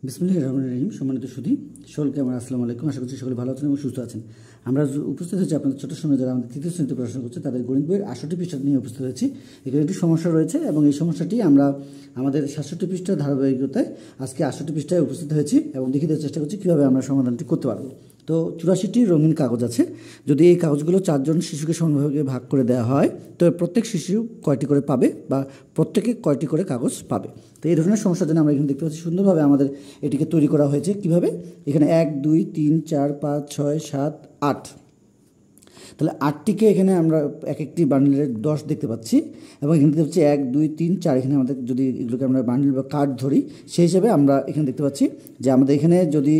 বিসমিল্লাহির রহমানির রহিম। সম্মানিত সুধী সকলকে আমার আসসালামু আলাইকুম। আশা করছি সকলে ভালো আছেন এবং সুস্থ আছেন। আমরা উপস্থিত হয়েছি আপনাদের ছোট সময় যারা আমাদের তৃতীয় শ্রেণীতে পড়াশোনা করছে তাদের গণিত বইয়ের 68 পৃষ্ঠা নিয়ে উপস্থিত হয়েছি। এখানে একটি সমস্যা রয়েছে এবং এই সমস্যাটি আমরা আমাদের 67 পৃষ্ঠার ধারাবাহিকতায় আজকে 68 পৃষ্ঠায় উপস্থিত হয়েছি এবং দেখিয়ে দেওয়ার চেষ্টা করছি কীভাবে আমরা সমাধানটি করতে পারবো। তো 84টি রঙিন কাগজ আছে। যদি এই কাগজগুলো 4 জন শিশুকে সমানভাবে ভাগ করে দেওয়া হয় তো প্রত্যেক শিশু কয়টি করে পাবে বা প্রত্যেকে কয়টি করে কাগজ পাবে। তো এই ধরনের সমস্যার জন্য আমরা এখানে দেখতে পাচ্ছি সুন্দরভাবে আমাদের এটিকে তৈরি করা হয়েছে। কিভাবে? এখানে 1 2 3 4 5 6 7 8, তাহলে 8টিকে এখানে আমরা এক একটি বান্ডেলের 10 দেখতে পাচ্ছি এবং এখানে দেখতে পাচ্ছি 1 2 3 4। এখানে আমাদের যদি এগুলোকে আমরা বান্ডেল বা কার্ড ধরি সেই হিসাবে আমরা এখানে দেখতে পাচ্ছি যে আমাদের এখানে যদি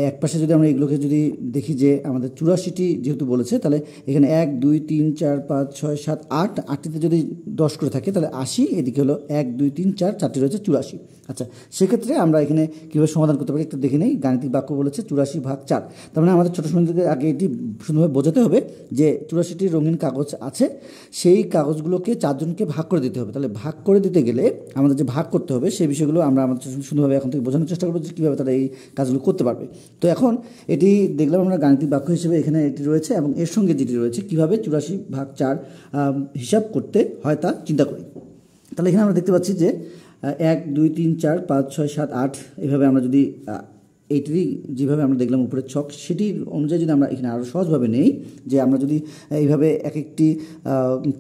এক পাশে যদি আমরা এগুলোকে যদি দেখি যে আমাদের 84টি যেহেতু বলেছে তাহলে এখানে 1 2 3 4 5 6 7 8, 8টিতে যদি 10 করে থাকে তাহলে 80, এদিকে হলো 1 2 3 4, 4টি রয়েছে 84। আচ্ছা, সেক্ষেত্রে আমরা এখানে কীভাবে সমাধান করতে পারি একটু দেখে নেই। গাণিতিক বাক্য বলেছে 84 ভাগ 4, তার মানে আমাদের ছোটো সময় আগে এটি সুন্দরভাবে বোঝাতে হবে যে 84টি রঙিন কাগজ আছে, সেই কাগজগুলোকে 4 জনকে ভাগ করে দিতে হবে। তাহলে ভাগ করে দিতে গেলে আমাদের যে ভাগ করতে হবে সেই বিষয়গুলো আমরা আমাদের সুন্দরভাবে এখন থেকে বোঝানোর চেষ্টা করবো যে কীভাবে তারা এই কাজগুলো করতে পারবে। তো এখন এটি দেখলাম আমরা গাণিতিক বাক্য হিসেবে এখানে এটি রয়েছে এবং এর সঙ্গে যেটি রয়েছে কীভাবে 84 ভাগ 4 হিসাব করতে হয় তা চিন্তা করি। তাহলে এখানে আমরা দেখতে পাচ্ছি যে 1 2 3 4 5 6 7 8 এভাবে আমরা যদি এইটিরই যেভাবে আমরা দেখলাম উপরের ছক সেটির অনুযায়ী যদি আমরা এখানে আরও সহজভাবে নেই যে আমরা যদি এইভাবে এক একটি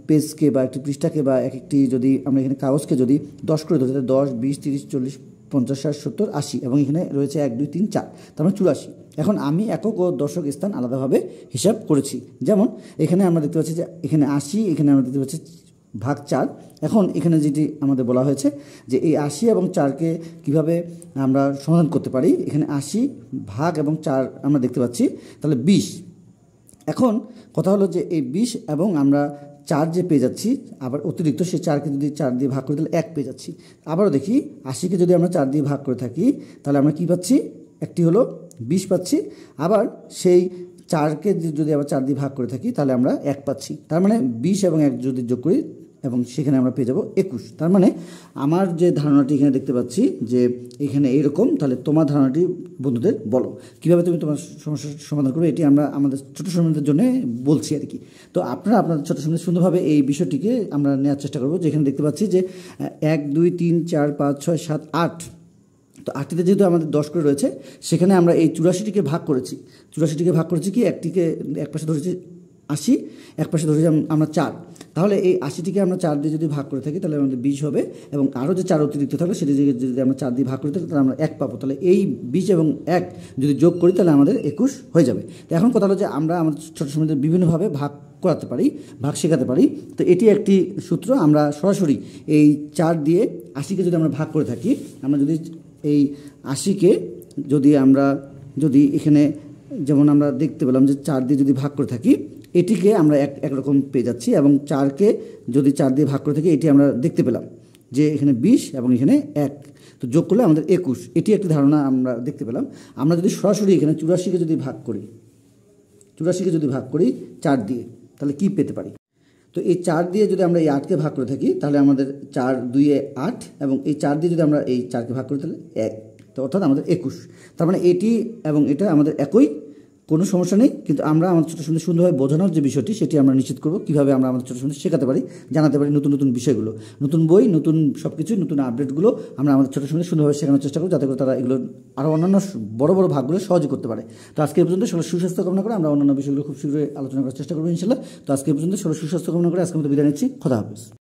পেজকে বা একটি পৃষ্ঠাকে বা এক একটি যদি আমরা এখানে কাগজকে যদি 10 করে ধরি 10 20 30 40 50 60 70 80 এবং এখানে রয়েছে 1 2 3 4, তার মানে 84। এখন আমি একক ও দশক স্থান আলাদাভাবে হিসাব করেছি। যেমন এখানে আমরা দেখতে পাচ্ছি যে এখানে 80, এখানে আমরা দেখতে পাচ্ছি ভাগ 4। এখন এখানে যেটি আমাদের বলা হয়েছে যে এই 80 এবং 4কে কীভাবে আমরা সমাধান করতে পারি। এখানে 80 ভাগ এবং 4 আমরা দেখতে পাচ্ছি তাহলে 20। এখন কথা হলো যে এই 20 এবং আমরা 4 যে পেয়ে যাচ্ছি আবার অতিরিক্ত সেই 4কে যদি 4 দিয়ে ভাগ করে তাহলে 1 পেয়ে যাচ্ছি। আবারও দেখি 80কে যদি আমরা 4 দিয়ে ভাগ করে থাকি তাহলে আমরা কী পাচ্ছি, একটি হলো 20 পাচ্ছি, আবার সেই 4কে যদি আবার 4 দিয়ে ভাগ করে থাকি তাহলে আমরা 1 পাচ্ছি। তার মানে 20 এবং 1 যদি যোগ করি এবং সেখানে আমরা পেয়ে যাব 21। তার মানে আমার যে ধারণাটি এখানে দেখতে পাচ্ছি যে এখানে এইরকম, তাহলে তোমার ধারণাটি বন্ধুদের বলো কীভাবে তুমি তোমার সমস্যার সমাধান করবে। এটি আমরা আমাদের ছোটো সময়দের জন্য বলছি আর কি। তো আপনারা আপনাদের ছোটো সময় সুন্দরভাবে এই বিষয়টিকে আমরা নেওয়ার চেষ্টা করবো। যেখানে দেখতে পাচ্ছি যে 1 2 3 4 5 6 7 8, তো 8টিতে যেহেতু আমাদের 10 করে রয়েছে সেখানে আমরা এই 84টিকে ভাগ করেছি। 84টিকে ভাগ করেছি কি, একটিকে এক পাশে ধরেছি 80, এক পাশে ধরেছি আমরা 4। তাহলে এই 80টিকে আমরা 4 দিয়ে যদি ভাগ করে থাকি তাহলে আমাদের 20 হবে এবং আরও যে 4 অতিরিক্ত থাকবে সেটি যদি আমরা 4 দিয়ে ভাগ করে থাকি তাহলে আমরা 1 পাবো। তাহলে এই 20 এবং 1 যদি যোগ করি তাহলে আমাদের 21 হয়ে যাবে। তো এখন কথা হলো যে আমরা আমাদের ছোটো সময়দের বিভিন্নভাবে ভাগ করাতে পারি, ভাগ শেখাতে পারি। তো এটি একটি সূত্র। আমরা সরাসরি এই 4 দিয়ে 80কে যদি আমরা ভাগ করে থাকি, আমরা যদি এই 80কে যদি এখানে যেমন আমরা দেখতে পেলাম যে 4 দিয়ে যদি ভাগ করে থাকি এটিকে আমরা একরকম পেয়ে যাচ্ছি এবং 4কে যদি 4 দিয়ে ভাগ করে থাকি এটি আমরা দেখতে পেলাম যে এখানে 20 এবং এখানে 1, তো যোগ করলে আমাদের 21। এটি একটি ধারণা আমরা দেখতে পেলাম। আমরা যদি সরাসরি এখানে 84কে যদি ভাগ করি 4 দিয়ে তাহলে কি পেতে পারি। তো এই 4 দিয়ে যদি আমরা এই 8কে ভাগ করে থাকি তাহলে আমাদের 4 2 8 এবং এই 4 দিয়ে যদি আমরা এই 4কে ভাগ করি তাহলে 1, তো অর্থাৎ আমাদের 21। তার মানে এটি এবং এটা আমাদের একই, কোনো সমস্যা নেই। কিন্তু আমরা আমাদের ছোটো সময় সুন্দরভাবে বোঝানোর যে বিষয়টি সেটি আমরা নিশ্চিত করবো কীভাবে আমরা আমাদের ছোটো সময় শেখাতে পারি, জানাতে পারি নতুন নতুন বিষয়গুলো, নতুন বই, নতুন সব কিছু, নতুন আপডেটগুলো আমরা আমাদের ছোটো সময় সুন্দরভাবে শেখানোর চেষ্টা করি যাতে করে তারা এগুলো আরও অন্যান্য বড় বড় ভাগগুলো সহজে করতে পারে। তো আজকে পর্যন্ত সবার সুস্বাস্থ্য কামনা করে আমরা অন্যান্য বিষয়গুলো খুব শীঘ্রই আলোচনা করার চেষ্টা করবো ইনশাল্লাহ। তো আজকে পর্যন্ত সবার সুস্বাস্থ্য কামনা করে আজকে মতো বিদায় নিচ্ছি। খোদা হাফেজ।